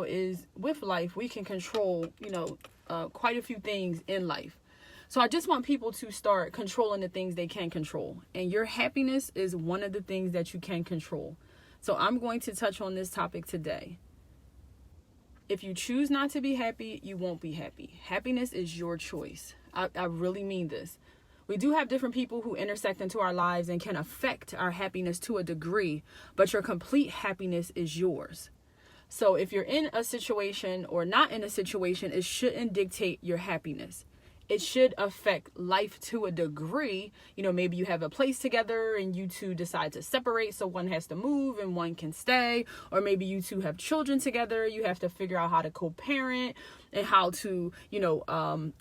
is with life, we can control, quite a few things in life. So I just want people to start controlling the things they can control. And your happiness is one of the things that you can control. So I'm going to touch on this topic today. If you choose not to be happy, you won't be happy. Happiness is your choice. I really mean this. We do have different people who intersect into our lives and can affect our happiness to a degree, but your complete happiness is yours. So if you're in a situation or not in a situation, it shouldn't dictate your happiness. It should affect life to a degree. Maybe you have a place together and you two decide to separate, so one has to move and one can stay. Or maybe you two have children together. You have to figure out how to co-parent and how to,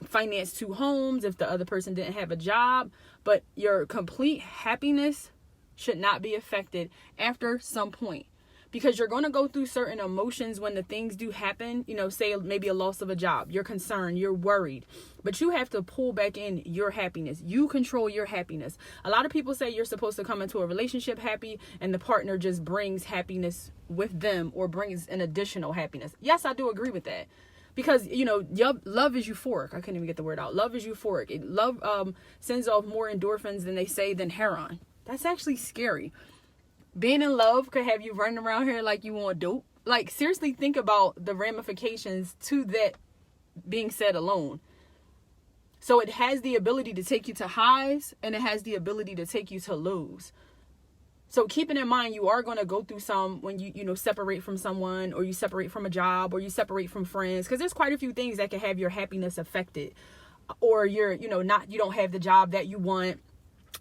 finance two homes if the other person didn't have a job. But your complete happiness should not be affected after some point. Because you're going to go through certain emotions when the things do happen, say maybe a loss of a job, you're concerned, you're worried, but you have to pull back in your happiness. You control your happiness. A lot of people say you're supposed to come into a relationship happy and the partner just brings happiness with them or brings an additional happiness. Yes, I do agree with that. Because, love is euphoric. I couldn't even get the word out. Love is euphoric. Love sends off more endorphins than heroin. That's actually scary. Being in love could have you running around here like you want dope. Like, seriously, think about the ramifications to that being said alone. So it has the ability to take you to highs and it has the ability to take you to lows. So keeping in mind, you are going to go through some when you separate from someone, or you separate from a job, or you separate from friends, because there's quite a few things that can have your happiness affected. Or you don't have the job that you want.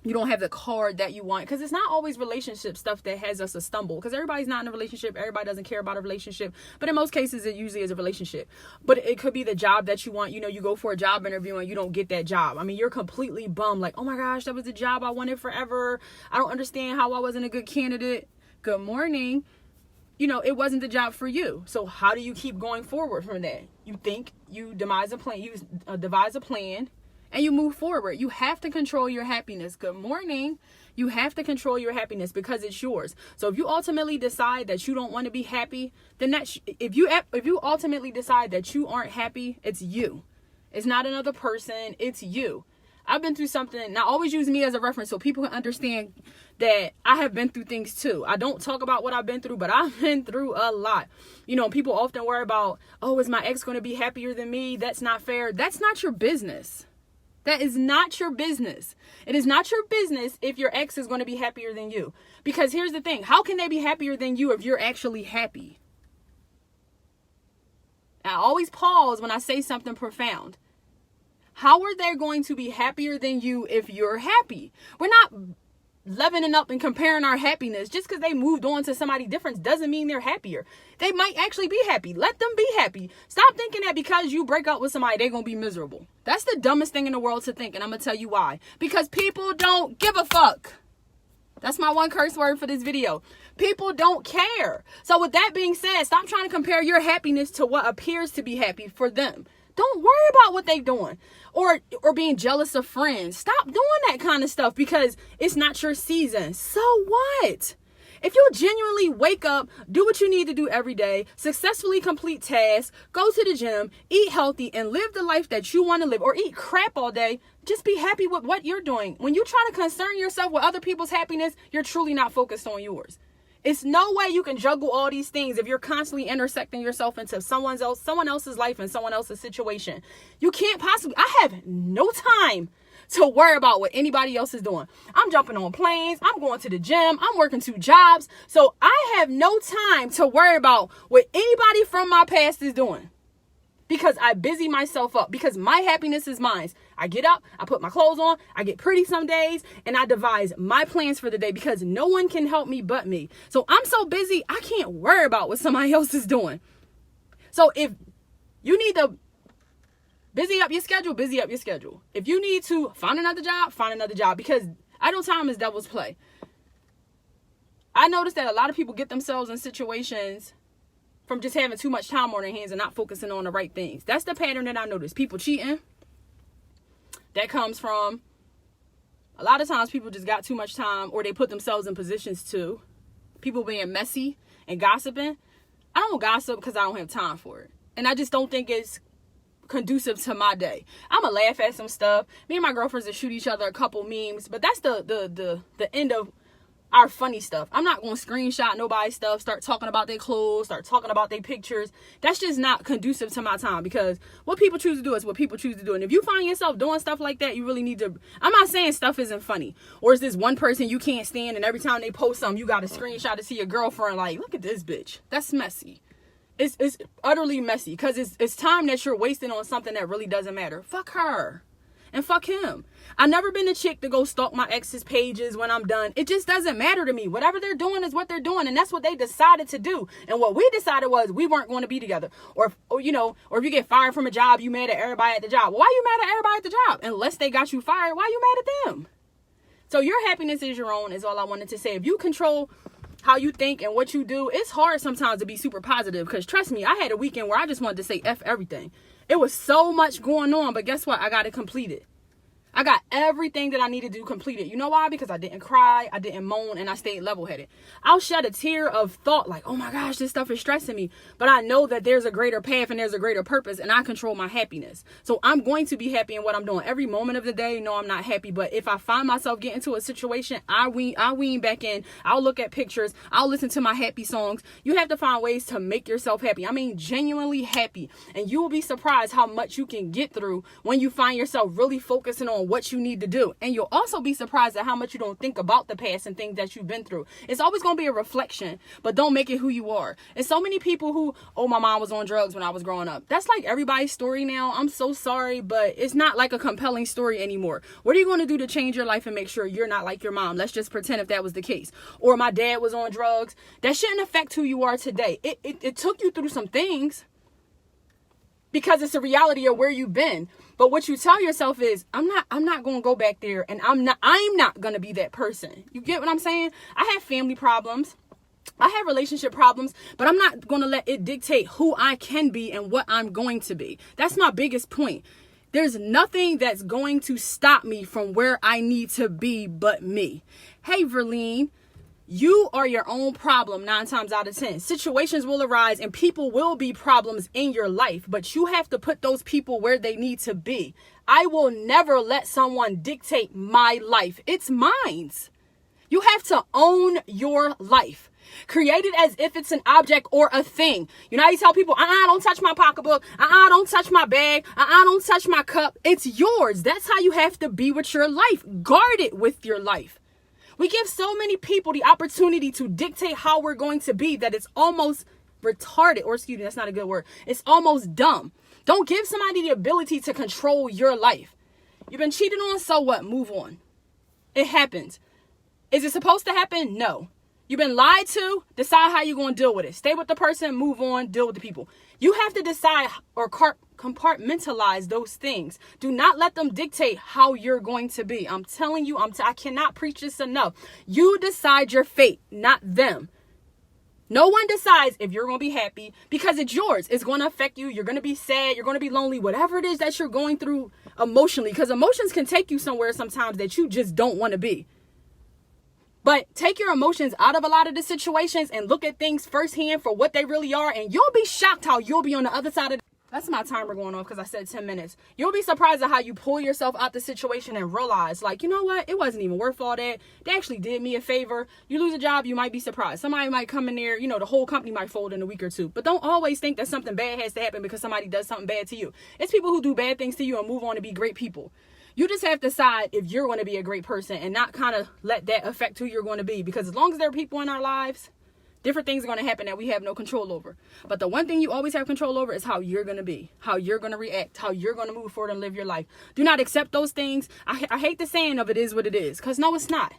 You don't have the car that you want, because it's not always relationship stuff that has us a stumble, because everybody's not in a relationship. Everybody doesn't care about a relationship, but in most cases it usually is a relationship. But it could be the job that you want. You go for a job interview and you don't get that job. I mean, you're completely bummed, like, oh my gosh, that was the job I wanted forever. I don't understand how I wasn't a good candidate. Good morning. It wasn't the job for you. So how do you keep going forward from that? You think, you devise a plan, and you move forward. You have to control your happiness. Good morning. You have to control your happiness because it's yours. So if you ultimately decide that you don't want to be happy, then if you ultimately decide that you aren't happy, it's you. It's not another person. It's you. I've been through something. Now, always use me as a reference so people can understand that I have been through things too. I don't talk about what I've been through, but I've been through a lot. People often worry about, oh, is my ex going to be happier than me? That's not fair. That's not your business. That is not your business. It is not your business if your ex is going to be happier than you. Because here's the thing. How can they be happier than you if you're actually happy? I always pause when I say something profound. How are they going to be happier than you if you're happy? We're not leveling up and comparing our happiness. Just because they moved on to somebody different doesn't mean they're happier. They might actually be happy. Let them be happy. Stop thinking that because you break up with somebody, they're going to be miserable. That's the dumbest thing in the world to think, and I'm going to tell you why. Because people don't give a fuck. That's my one curse word for this video. People don't care. So with that being said, stop trying to compare your happiness to what appears to be happy for them. Don't worry about what they're doing or being jealous of friends. Stop doing that kind of stuff because it's not your season. So what? If you genuinely wake up, do what you need to do every day, successfully complete tasks, go to the gym, eat healthy, and live the life that you want to live, or eat crap all day, just be happy with what you're doing. When you try to concern yourself with other people's happiness, you're truly not focused on yours. It's no way you can juggle all these things if you're constantly intersecting yourself into someone else's life and someone else's situation. You can't possibly. I have no time to worry about what anybody else is doing. I'm jumping on planes. I'm going to the gym. I'm working 2 jobs. So I have no time to worry about what anybody from my past is doing. Because I busy myself up. Because my happiness is mine. I get up, I put my clothes on, I get pretty some days, and I devise my plans for the day because no one can help me but me. So I'm so busy, I can't worry about what somebody else is doing. So if you need to busy up your schedule, busy up your schedule. If you need to find another job, because idle time is devil's play. I noticed that a lot of people get themselves in situations from just having too much time on their hands and not focusing on the right things. That's the pattern that I noticed. People cheating. That comes from a lot of times people just got too much time or they put themselves in positions to. People being messy and gossiping. I don't gossip because I don't have time for it. And I just don't think it's conducive to my day. I'm gonna laugh at some stuff. Me and my girlfriends will shoot each other a couple memes, but that's the end of our funny stuff. I'm not gonna screenshot nobody's stuff, start talking about their clothes, start talking about their pictures. That's just not conducive to my time, because what people choose to do is what people choose to do. And if you find yourself doing stuff like that, you really need to, I'm not saying stuff isn't funny, or is this one person you can't stand and every time they post something you got to screenshot to see your girlfriend like, look at this bitch. That's messy. It's utterly messy, because it's time that you're wasting on something that really doesn't matter. Fuck her and fuck him. I've never been a chick to go stalk my ex's pages when I'm done. It just doesn't matter to me. Whatever they're doing is what they're doing, and that's what they decided to do. And what we decided was we weren't going to be together. Or if you get fired from a job, you mad at everybody at the job. Well, why you mad at everybody at the job? Unless they got you fired, why you mad at them? So your happiness is your own, is all I wanted to say. If you control how you think and what you do, it's hard sometimes to be super positive, because trust me, I had a weekend where I just wanted to say F everything. It was so much going on, but guess what? I got it completed. I got everything that I needed to complete it. You know why? Because I didn't cry, I didn't moan, and I stayed level-headed. I'll shed a tear of thought like, oh my gosh, this stuff is stressing me. But I know that there's a greater path and there's a greater purpose, and I control my happiness. So I'm going to be happy in what I'm doing. Every moment of the day, no, I'm not happy. But if I find myself getting into a situation, I wean back in. I'll look at pictures. I'll listen to my happy songs. You have to find ways to make yourself happy. I mean, genuinely happy. And you will be surprised how much you can get through when you find yourself really focusing on what you need to do. And you'll also be surprised at how much you don't think about the past and things that you've been through. It's always going to be a reflection, but don't make it who you are. And so many people who, oh, my mom was on drugs when I was growing up. That's like everybody's story now. I'm so sorry, but it's not like a compelling story anymore. What are you going to do to change your life and make sure you're not like your mom? Let's just pretend if that was the case. Or my dad was on drugs. That shouldn't affect who you are today. It took you through some things because it's a reality of where you've been. But what you tell yourself is, I'm not going to go back there, and I'm not going to be that person. You get what I'm saying? I have family problems. I have relationship problems, but I'm not going to let it dictate who I can be and what I'm going to be. That's my biggest point. There's nothing that's going to stop me from where I need to be but me. Hey, Verlene. You are your own problem 9 times out of 10. Situations will arise and people will be problems in your life, but you have to put those people where they need to be. I will never let someone dictate my life. It's mine. You have to own your life. Create it as if it's an object or a thing. You know how you tell people, don't touch my pocketbook. Don't touch my bag. Don't touch my cup. It's yours. That's how you have to be with your life. Guard it with your life. We give so many people the opportunity to dictate how we're going to be that it's almost retarded, or excuse me, that's not a good word. It's almost dumb. Don't give somebody the ability to control your life. You've been cheated on, so what? Move on. It happens. Is it supposed to happen? No. You've been lied to, decide how you're going to deal with it. Stay with the person, move on, deal with the people. You have to decide or compartmentalize those things. Do not let them dictate how you're going to be. I'm telling you, I cannot preach this enough. You decide your fate, not them. No one decides if you're going to be happy, because it's yours. It's going to affect you. You're going to be sad. You're going to be lonely. Whatever it is that you're going through emotionally, because emotions can take you somewhere sometimes that you just don't want to be. But take your emotions out of a lot of the situations and look at things firsthand for what they really are. And you'll be shocked how you'll be on the other side of That's my timer going off because I said 10 minutes. You'll be surprised at how you pull yourself out the situation and realize, like, you know what? It wasn't even worth all that. They actually did me a favor. You lose a job, you might be surprised. Somebody might come in there, the whole company might fold in a week or two. But don't always think that something bad has to happen because somebody does something bad to you. It's people who do bad things to you and move on to be great people. You just have to decide if you're going to be a great person and not kind of let that affect who you're going to be. Because as long as there are people in our lives, different things are going to happen that we have no control over. But the one thing you always have control over is how you're going to be, how you're going to react, how you're going to move forward and live your life. Do not accept those things. I hate the saying of it is what it is, because no, it's not.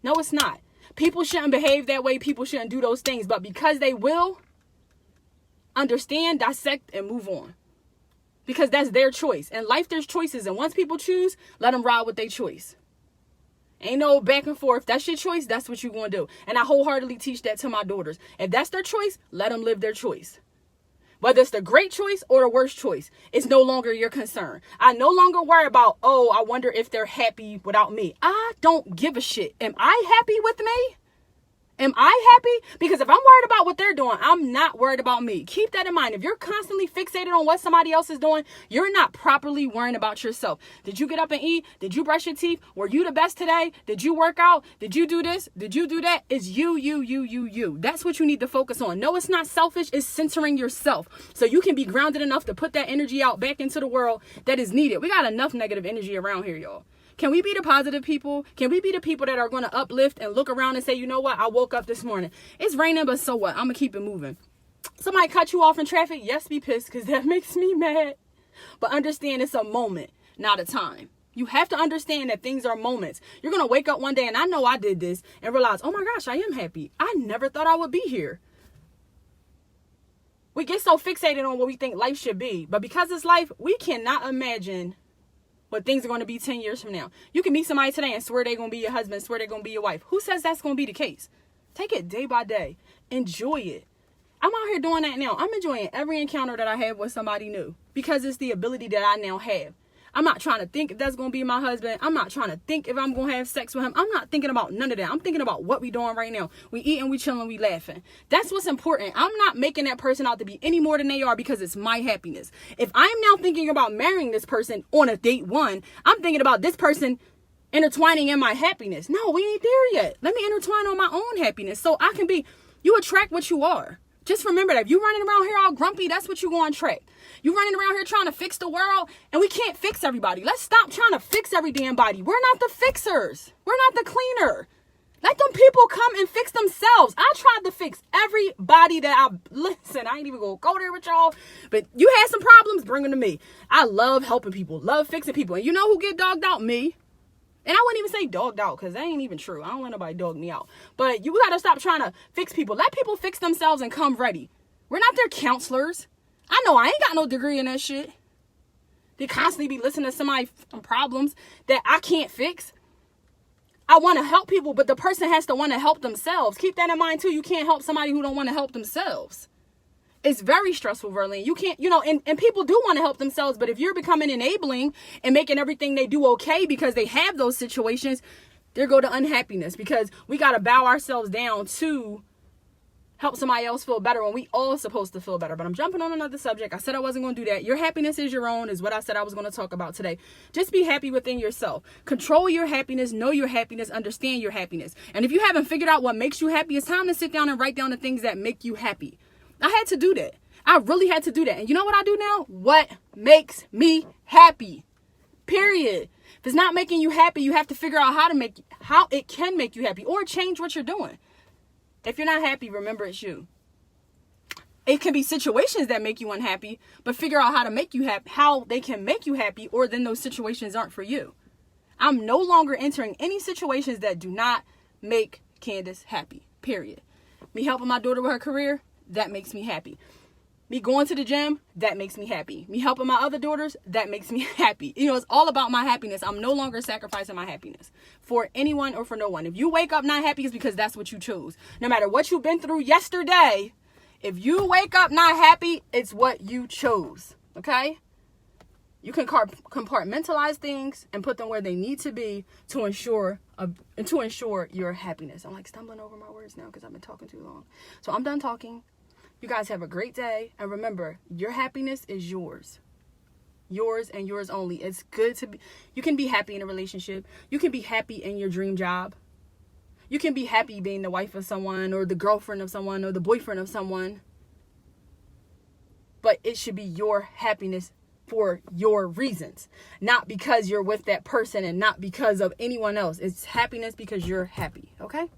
No, it's not. People shouldn't behave that way. People shouldn't do those things. But because they will, understand, dissect, and move on. Because that's their choice. In life, there's choices. And once people choose, let them ride with their choice. Ain't no back and forth. That's your choice. That's what you're going to do. And I wholeheartedly teach that to my daughters. If that's their choice, let them live their choice. Whether it's the great choice or the worst choice, it's no longer your concern. I no longer worry about, I wonder if they're happy without me. I don't give a shit. Am I happy with me? Am I happy? Because if I'm worried about what they're doing, I'm not worried about me. Keep that in mind. If you're constantly fixated on what somebody else is doing, you're not properly worrying about yourself. Did you get up and eat? Did you brush your teeth? Were you the best today? Did you work out? Did you do this? Did you do that? It's you. That's what you need to focus on. No, it's not selfish. It's centering yourself. So you can be grounded enough to put that energy out back into the world that is needed. We got enough negative energy around here, y'all. Can we be the positive people? Can we be the people that are going to uplift and look around and say, you know what? I woke up this morning. It's raining, but so what? I'm going to keep it moving. Somebody cut you off in traffic? Yes, be pissed because that makes me mad. But understand it's a moment, not a time. You have to understand that things are moments. You're going to wake up one day, and I know I did this, and realize, oh my gosh, I am happy. I never thought I would be here. We get so fixated on what we think life should be. But because it's life, we cannot imagine what things are going to be 10 years from now. You can meet somebody today and swear they're going to be your husband, swear they're going to be your wife. Who says that's going to be the case? Take it day by day. Enjoy it. I'm out here doing that now. I'm enjoying every encounter that I have with somebody new because it's the ability that I now have. I'm not trying to think if that's going to be my husband. I'm not trying to think if I'm going to have sex with him. I'm not thinking about none of that. I'm thinking about what we doing right now. We eating, we chilling, we laughing. That's what's important. I'm not making that person out to be any more than they are because it's my happiness. If I'm now thinking about marrying this person on a date one, I'm thinking about this person intertwining in my happiness. No, we ain't there yet. Let me intertwine on my own happiness so I can be, you attract what you are. Just remember that if you running around here all grumpy, that's what you're going to attract. You running around here trying to fix the world, and we can't fix everybody. Let's stop trying to fix every damn body. We're not the fixers. We're not the cleaner. Let them people come and fix themselves. I tried to fix everybody listen, I ain't even going to go there with y'all, but you had some problems, bring them to me. I love helping people, love fixing people. And you know who get dogged out? Me. And I wouldn't even say dogged out because that ain't even true. I don't let nobody dog me out. But you got to stop trying to fix people. Let people fix themselves and come ready. We're not their counselors. I know I ain't got no degree in that shit. They constantly be listening to somebody's problems that I can't fix. I want to help people, but the person has to want to help themselves. Keep that in mind too. You can't help somebody who don't want to help themselves. It's very stressful, Verlene. You can't, and people do want to help themselves, but if you're becoming enabling and making everything they do okay because they have those situations, there go to unhappiness because we got to bow ourselves down to help somebody else feel better when we all supposed to feel better. But I'm jumping on another subject. I said I wasn't going to do that. Your happiness is your own is what I said I was going to talk about today. Just be happy within yourself. Control your happiness, know your happiness, understand your happiness. And if you haven't figured out what makes you happy, it's time to sit down and write down the things that make you happy. I had to do that. I really had to do that. And you know what I do now? What makes me happy? Period. If it's not making you happy, you have to figure out how it can make you happy or change what you're doing. If you're not happy, remember it's you. It can be situations that make you unhappy, but figure out how to make you happy, how they can make you happy, or then those situations aren't for you. I'm no longer entering any situations that do not make Candace happy. Period. Me helping my daughter with her career, that makes me happy. Me going to the gym, that makes me happy. Me helping my other daughters, that makes me happy. It's all about my happiness. I'm no longer sacrificing my happiness for anyone or for no one. If you wake up not happy, it's because that's what you chose. No matter what you've been through yesterday, if you wake up not happy, it's what you chose. Okay? You can compartmentalize things and put them where they need to be to ensure your happiness. I'm like stumbling over my words now because I've been talking too long. So I'm done talking. You guys have a great day. And remember, your happiness is yours. Yours and yours only. It's good to be. You can be happy in a relationship. You can be happy in your dream job. You can be happy being the wife of someone or the girlfriend of someone or the boyfriend of someone. But it should be your happiness for your reasons. Not because you're with that person and not because of anyone else. It's happiness because you're happy. Okay?